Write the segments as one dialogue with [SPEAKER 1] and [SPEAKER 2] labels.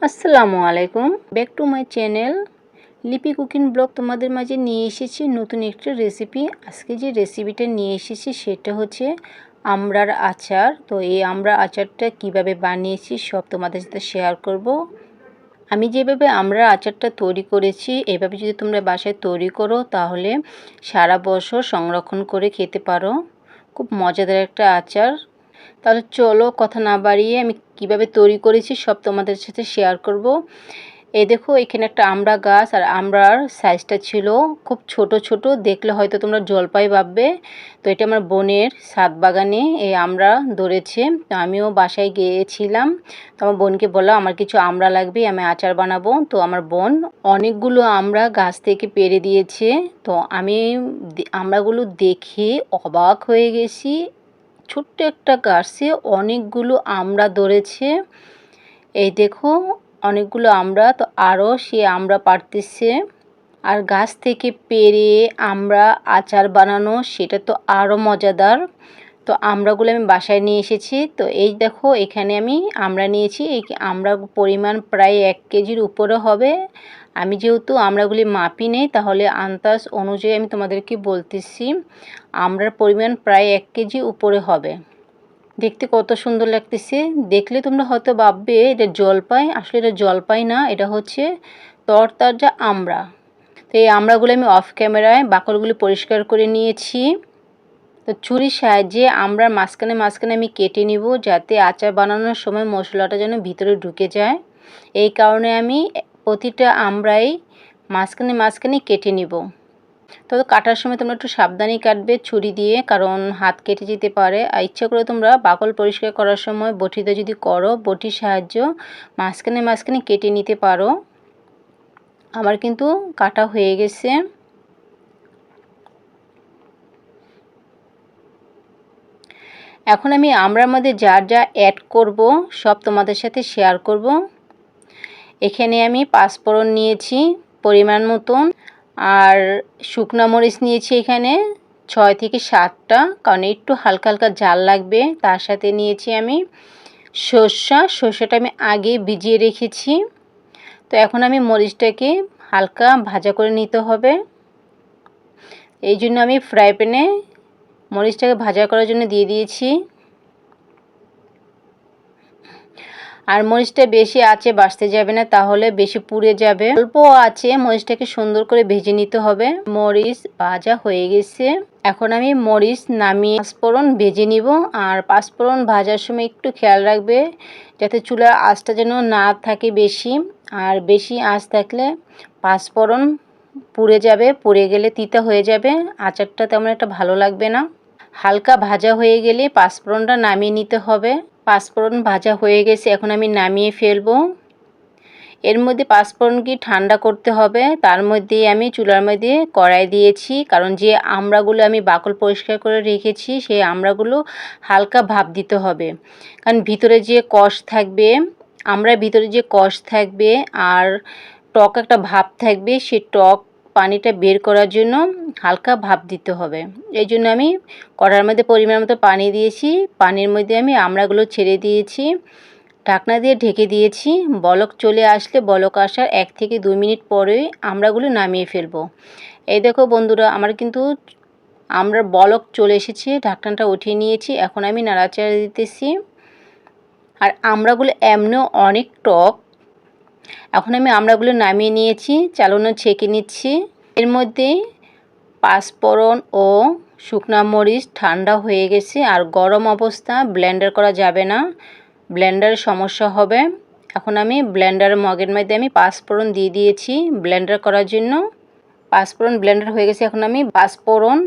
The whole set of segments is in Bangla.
[SPEAKER 1] আসসালামু আলাইকুম, ব্যাক টু মাই চ্যানেল লিপি কুকিং ব্লগ। তোমাদের মাঝে নিয়ে এসেছি নতুন একটা রেসিপি। আজকে যে রেসিপিটা নিয়ে এসেছি সেটা হচ্ছে আমড়ার আচার। তো এই আমড়ার আচারটা কিভাবে বানিয়েছি সব তোমাদের সাথে শেয়ার করব। আমি যেভাবে আমড়ার আচারটা তৈরি করেছি এভাবে যদি তোমরা বাসায় তৈরি করো তাহলে সারা বছর সংরক্ষণ করে খেতে পারো। খুব মজাদার একটা আচার। তাহলে চলো কথা না বাড়িয়ে আমি কিভাবে তৈরি করেছি সব তোমাদের সাথে শেয়ার করব। এই দেখো এখানে একটা আমড়া গাছ, আর আমড়ার সাইজটা ছিল খুব ছোট ছোট, দেখলে হয়তো তোমরা জলপাই ভাববে। তো এটা আমার বোনের ছাদ বাগানে এই আমড়া ধরেছে। তো আমিও বাসায় গিয়েছিলাম, তো আমার বোনকে বললাম আমার কিছু আমড়া লাগবে, আমি আচার বানাবো। তো আমার বোন অনেকগুলো আমড়া গাছ থেকে পেড়ে দিয়েছে। তো আমি আমড়াগুলো দেখে অবাক হয়ে গেছি। ছোট্ট একটা গাছে অনেকগুলো আমড়া ধরেছে। এই দেখো অনেকগুলো আমড়া। তো আরও সে আমড়া পাড়তেছে। আর গাছ থেকে পেড়ে আমড়া আচার বানানো সেটা তো আরও মজাদার। তো আমড়াগুলো আমি বাসায় নিয়ে এসেছি। তো এই দেখো এখানে আমি আমড়া নিয়েছি। এই আমড়ার পরিমাণ প্রায় 1 কেজির উপরে হবে। আমি যেহেতু আমড়াগুলি মাপি নেই তাহলে আন্দাজ অনুযায়ী আমি তোমাদেরকে বলতেছি। আমড়ার পরিমাণ প্রায় 1 কেজি উপরে হবে। দেখতে কত সুন্দর লাগতেছে। দেখলে তোমরা হয়তো ভাববে এটা জলপাই, আসলে এটা জলপাই না, এটা হচ্ছে তরতাজা আমড়া। তো এই আমড়াগুলো আমি অফ ক্যামেরায় বাকলগুলি পরিষ্কার করে নিয়েছি। তো ছুরির সাহায্যে আমড়ার মাঝখানে মাঝখানে আমি কেটে নিব, যাতে আচার বানানোর সময় মশলাটা যেন ভিতরে ঢুকে যায়। এই কারণে আমি প্রতিটা আমড়াই মাঝখানে মাঝখানে কেটে নিব। তবে কাটার সময় তোমরা একটু সাবধানেই কাটবে ছুরি দিয়ে, কারণ হাত কেটে যেতে পারে। আর ইচ্ছা করে তোমরা বাকল পরিষ্কার করার সময় বটিতে যদি করো, বটির সাহায্য মাঝখানে মাঝখানে কেটে নিতে পারো। আমার কিন্তু কাটা হয়ে গেছে। এখন আমি আমড়ার মধ্যে যা যা অ্যাড করব সব তোমাদের সাথে শেয়ার করব। এখানে আমি পাঁচফোড়ন নিয়েছি পরিমাণ মতন, আর শুকনো মরিচ নিয়েছি এখানে 6 থেকে 7টা, কারণ একটু হালকা হালকা ঝাল লাগবে। তার সাথে নিয়েছি আমি সর্ষাটা আমি আগে ভিজিয়ে রেখেছি। তো এখন আমি মরিচটাকে হালকা ভাজা করে নিতে হবে। এই জন্য আমি ফ্রাই প্যানে মরিচটাকে ভাজা করার জন্য দিয়ে দিয়েছি। আর মরিচটা বেশি আঁচে ভাজতে যাবে না, তাহলে বেশি পুড়ে যাবে। অল্প আঁচে মরিচটাকে সুন্দর করে ভেজে নিতে হবে। মরিচ ভাজা হয়ে গেছে। এখন আমি মরিচ নামিয়ে পাঁচফোড়ন ভেজে নিব। আর পাঁচফোড়ন ভাজার সময় একটু খেয়াল রাখবে যাতে চুলার আঁচটা যেন না থাকে বেশি। আর বেশি আঁচ থাকলে পাঁচফোড়ন পুড়ে যাবে, পুড়ে গেলে তিতা হয়ে যাবে, আচারটা তেমন একটা ভালো লাগবে না। হালকা ভাজা হয়ে গেলে পাঁচফোড়নটা নামিয়ে নিতে হবে। পাঁচফোড়ন ভাজা হয়ে গেছে, এখন আমি নামিয়ে ফেলবো। এর মধ্যে পাঁচফোড়নকে ঠান্ডা করতে হবে। তার মধ্যে আমি চুলার মধ্যে কড়াই দিয়েছি, কারণ যে আমড়াগুলো আমি বাকল পরিষ্কার করে রেখেছি সেই আমড়াগুলো হালকা ভাপ দিতে হবে। কারণ ভিতরে যে কষ থাকবে, আমড়ার ভিতরে যে কষ থাকবে আর টক একটা ভাপ থাকবে, সেই টক পানিটা বের করার জন্য হালকা ভাপ দিতে হবে। এই জন্য আমি কড়াইয়ের মধ্যে পরিমাণ মতো পানি দিয়েছি। পানির মধ্যে আমি আমড়াগুলো ছেড়ে দিয়েছি, ঢাকনা দিয়ে ঢেকে দিয়েছি। বলক চলে আসলে, বলক আসার 1 থেকে 2 মিনিট পরেই আমড়াগুলো নামিয়ে ফেলবো। এই দেখো বন্ধুরা, আমার কিন্তু আমড়ার বলক চলে এসেছে, ঢাকনাটা উঠিয়ে নিয়েছি। এখন আমি নাড়াচাড়া দিতেছি। আর আমড়াগুলো এমনিও অনেক টক। এখন আমি আমড়াগুলো নামিয়ে নিয়েছি, চালনা ছেঁকে নিচ্ছি। এর মধ্যে পাঁচফোড়ন ও শুকনা মরিচ ঠান্ডা হয়ে গেছে। আর গরম অবস্থা ব্লেন্ডার করা যাবে না, ব্লেন্ডারের সমস্যা হবে। এখন আমি ব্লেন্ডারের মগের মধ্যে আমি পাঁচফোড়ন দিয়ে দিয়েছি ব্লেন্ডার করার জন্য। পাঁচফোড়ন ব্লেন্ডার হয়ে গেছে, এখন আমি পাঁচফোড়ন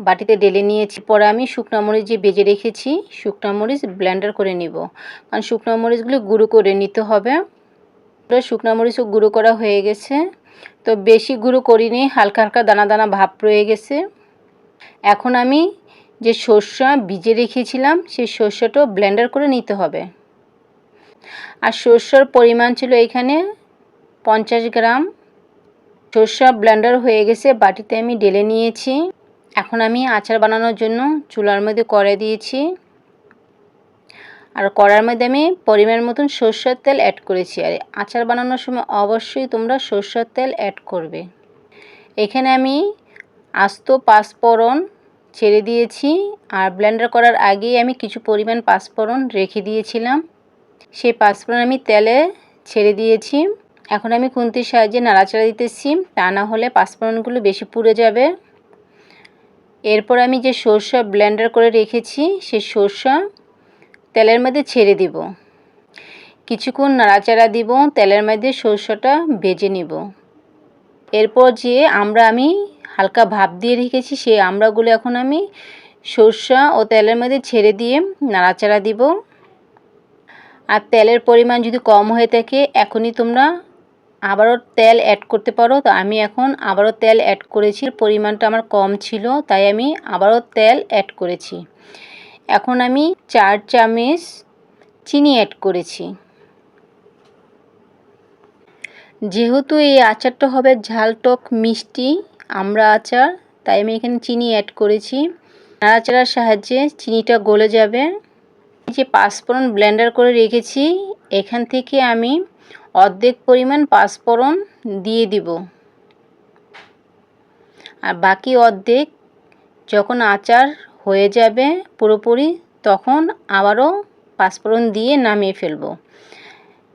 [SPEAKER 1] বাটিতে ঢেলে নিয়েছি। পরে আমি শুকনো মরিচ যে ভেজে রেখেছি শুকনো মরিচ ব্লেন্ডার করে নিব, কারণ শুকনো মরিচগুলো গুঁড়ো করে নিতে হবে। শুকনো মরিচও গুঁড়ো করা হয়ে গেছে। তো বেশি গুঁড়ো করিনি, হালকা হালকা দানা দানা ভাব রয়ে গেছে। এখন আমি যে সরষা ভিজে রেখেছিলাম সেই সরষাটাও ব্লেন্ডার করে নিতে হবে। আর সরষার পরিমাণ ছিল এখানে 50 গ্রাম। সরষা ব্লেন্ডার হয়ে গেছে, বাটিতে আমি ঢেলে নিয়েছি। এখন আমি আচার বানানোর জন্য চুলার মধ্যে কড়াই দিয়েছি। আর কড়ার মধ্যে আমি পরিমাণ মতন সরষের তেল অ্যাড করেছি। আর আচার বানানোর সময় অবশ্যই তোমরা সরষের তেল অ্যাড করবে। এখানে আমি আস্ত পাঁচফোড়ন ছেড়ে দিয়েছি। আর ব্লেন্ডার করার আগেই আমি কিছু পরিমাণ পাঁচফোড়ন রেখে দিয়েছিলাম, সেই পাঁচফোড়ন আমি তেলে ছেড়ে দিয়েছি। এখন আমি খুন্তির সাহায্যে নাড়াচাড়া দিতেছি, তা না হলে পাঁচফোড়নগুলো বেশি পুড়ে যাবে। এরপর আমি যে সরষা ব্লেন্ডার করে রেখেছি সেই সরষা তেলের মধ্যে ছেড়ে দিব। কিছুক্ষণ নাড়াচাড়া দিব, তেলের মধ্যে সরষাটা ভেজে নিব। এরপর যে আমি হালকা ভাপ দিয়ে রেখেছি সেই আমড়াগুলো এখন আমি সরষা ও তেলের মধ্যে ছেড়ে দিয়ে নাড়াচাড়া দিব। আর তেলের পরিমাণ যদি কম হয়ে থাকে এখনই তোমরা আবারও তেল অ্যাড করতে পারো। তো আমি এখন আবারও তেল অ্যাড করেছি, পরিমাণটা আমার কম ছিল তাই আমি আবারও তেল অ্যাড করেছি। এখন আমি 4 চামচ চিনি অ্যাড করেছি। যেহেতু এই আচারটা হবে ঝাল টক মিষ্টি আমড়া আচার, তাই আমি এখানে চিনি অ্যাড করেছি। নাড়াচাড়ার সাহায্যে চিনিটা গলে যাবে। যে পাঁচফোড়ন ব্লেন্ডার করে রেখেছি এখান থেকে আমি অর্ধেক পরিমাণ পাঁচফোড়ন দিয়ে দিব। আর বাকি অর্ধেক যখন আচার হয়ে যাবে পুরোপুরি তখন আবারও পাঁচফোড়ন দিয়ে নামিয়ে ফেলবো।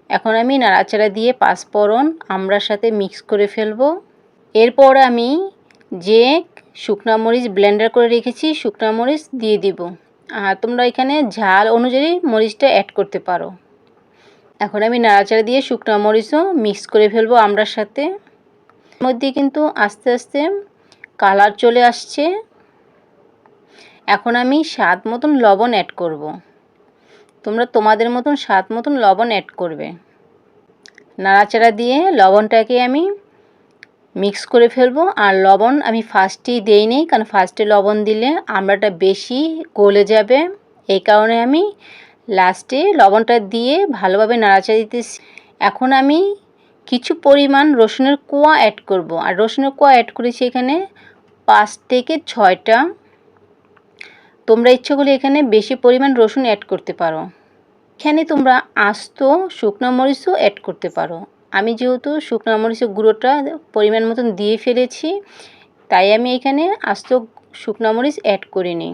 [SPEAKER 1] এখন আমি নাড়াচাড়া দিয়ে পাঁচফোড়ন আমড়ার সাথে মিক্স করে ফেলবো। এরপর আমি যে শুকনো মরিচ ব্লেন্ডার করে রেখেছি শুকনো মরিচ দিয়ে দিব। আর তোমরা এখানে ঝাল অনুযায়ী মরিচটা অ্যাড করতে পারো। এখন আমি নাড়াচাড়া দিয়ে শুকনো মরিচও মিক্স করে ফেলবো আমড়ার সাথে। এর মধ্যে কিন্তু আস্তে আস্তে কালার চলে আসছে। এখন আমি স্বাদ মতন লবণ অ্যাড করব। তোমরা তোমাদের মতন স্বাদ মতন লবণ অ্যাড করবে। নাড়াচাড়া দিয়ে লবণটাকে আমি মিক্স করে ফেলবো। আর লবণ আমি ফার্স্টেই দেইনি, কারণ ফার্স্টে লবণ দিলে আমড়াটা বেশি গলে যাবে, এই কারণে আমি লাস্টে লবণটা দিয়ে ভালোভাবে নাড়াচাড়া দিতেছি। এখন আমি কিছু পরিমাণ রসুনের কোয়া অ্যাড করব। আর রসুনের কোয়া অ্যাড করেছি এখানে 5 থেকে 6টা। তোমরা ইচ্ছে করলে এখানে বেশি পরিমাণ রসুন অ্যাড করতে পারো। এখানে তোমরা আস্ত শুকনো মরিচও অ্যাড করতে পারো। আমি যেহেতু শুকনো মরিচের গুঁড়োটা পরিমাণ মতন দিয়ে ফেলেছি তাই আমি এখানে আস্ত শুকনো মরিচ অ্যাড করিনি।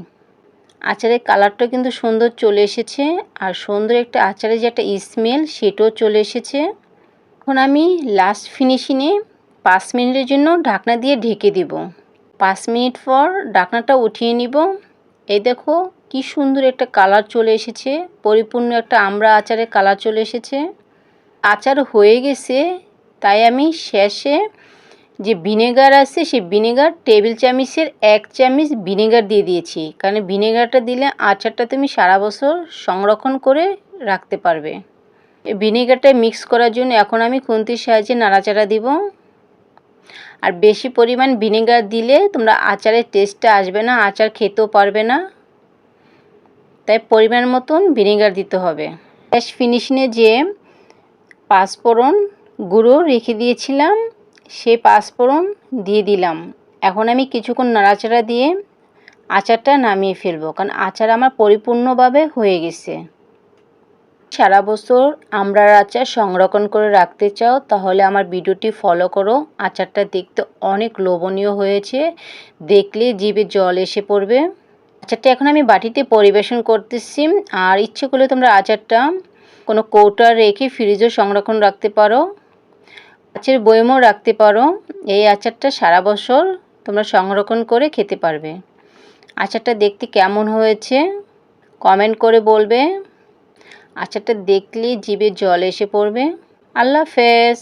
[SPEAKER 1] আচারের কালারটা কিন্তু সুন্দর চলে এসেছে, আর সুন্দর একটা আচারের যে একটা স্মেল সেটাও চলে এসেছে। এখন আমি লাস্ট ফিনিশিংয়ে 5 মিনিটের জন্য ঢাকনা দিয়ে ঢেকে দিব। 5 মিনিট পর ঢাকনাটা উঠিয়ে নিব। এই দেখো কি সুন্দর একটা কালার চলে এসেছে, পরিপূর্ণ একটা আমড়া আচারের কালার চলে এসেছে। আচার হয়ে গেছে, তাই আমি শেষে যে ভিনেগার আছে সেই ভিনেগার টেবিল চামচের 1 চামচ ভিনেগার দিয়ে দিয়েছি, কারণ ভিনেগারটা দিলে আচারটা তুমি সারা বছর সংরক্ষণ করে রাখতে পারবে। এই ভিনেগারটা মিক্স করার জন্য এখন আমি খুন্তির সাহায্যে নাড়াচাড়া দিব। আর বেশি পরিমাণ ভিনেগার দিলে তোমরা আচারের টেস্টটা আসবে না, আচার খেতেও পারবে না, তাই পরিমাণ মতন ভিনেগার দিতে হবে। গ্যাস ফিনিশিংয়ে যে পাঁচফোড়ন গুঁড়ো রেখে দিয়েছিলাম সেই পাঁচফোড়ন দিয়ে দিলাম। এখন আমি কিছুক্ষণ নাড়াচাড়া দিয়ে আচারটা নামিয়ে ফেলবো, কারণ আচার আমার পরিপূর্ণভাবে হয়ে গেছে। সারা বছর আমড়ার আচার সংরক্ষণ করে রাখতে চাও তাহলে আমার ভিডিওটি ফলো করো। আচারটা দেখতে অনেক লোভনীয় হয়েছে, দেখলে জিভে জল এসে পড়বে। আচারটা এখন আমি বাটিতে পরিবেশন করতেছি। আর ইচ্ছে করলে তোমরা আচারটা কোনো কৌটা রেখে ফ্রিজে সংরক্ষণ রাখতে পারো, আচারের বয়মও রাখতে পারো। এই আচারটা সারা বছর তোমরা সংরক্ষণ করে খেতে পারবে। আচারটা দেখতে কেমন হয়েছে কমেন্ট করে বলবে। আচারটা দেখলে জিভে জল এসে পড়বে। আল্লাহ হাফেজ।